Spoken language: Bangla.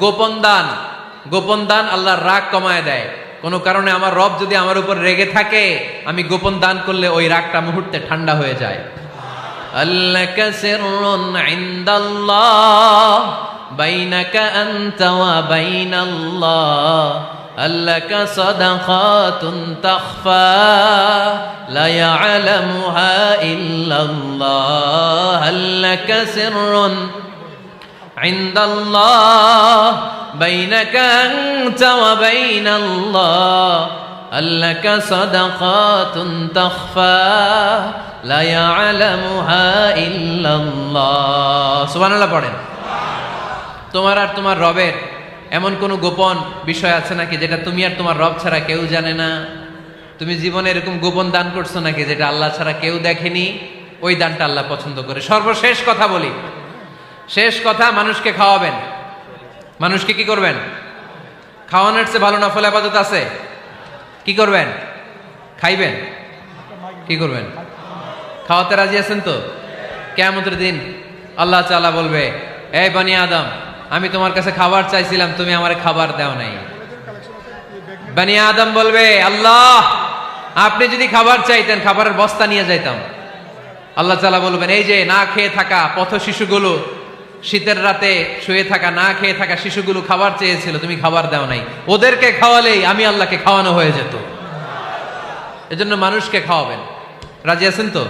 গোপন দান আল্লাহর রাগ কমায় দেয়। কোনো কারণে আমার রব যদি আমার উপর রেগে থাকে, আমি গোপন দান করলে ওই রাগটা মুহূর্তে ঠান্ডা হয়ে যায়। আল্লাকা সিররুন ইনদাল্লাহ বাইনাকা আনতা ওয়া বাইনাল্লাহ, আল্লাকা সাদাকাতুন তাখফা লা ইয়ালামুহা ইল্লাল্লাহ, আল্লাকা সিররুন ইনদাল্লাহ বাইনাকা আনতা ওয়া বাইনাল্লাহ, আল্লাকা সাদাকাতুন তাখফা লা ইয়ালামুহা ইল্লাল্লাহ। সুবহানাল্লাহ পড়েন। তোমার আর তোমার রবের এমন কোন গোপন বিষয় আছে নাকি যেটা তুমি আর তোমার রব ছাড়া কেউ জানে না? তুমি জীবনে এরকম গোপন দান করছো নাকি যেটা আল্লাহ ছাড়া কেউ দেখেনি? ওই দানটা আল্লাহ পছন্দ করে। সর্বশেষ কথা বলি, শেষ কথা, মানুষকে খাওয়াবেন। মানুষকে কি করবেন? খাওয়ানোর চেয়ে ভালো নফল ইবাদত আছে? কি করবেন? খাইবেন। কি করবেন? খাওয়াতে রাজি আছেন তো? কিয়ামতের দিন আল্লাহ তাআলা বলবে, এই বনি আদম, আমি তোমার কাছে খাবার চাইছিলাম, তুমি আমারে খাবার দাও নাই। বনি আদম বলবে, আল্লাহ আপনি যদি খাবার চাইতেন খাবারের বস্তা নিয়ে যাইতাম। আল্লাহ তাআলা বলবেন, এই যে না খেয়ে থাকা পথ শিশুগুলো, শীতের রাতে শুয়ে থাকা না খেয়ে থাকা শিশুগুলো খাবার চেয়েছিল, তুমি খাবার দাও নাই, ওদেরকে খাওয়ালেই আমি আল্লাহকে খাওয়ানো হয়ে যেত। এজন্য মানুষকে খাওয়াবেন। রাজি আছেন তো?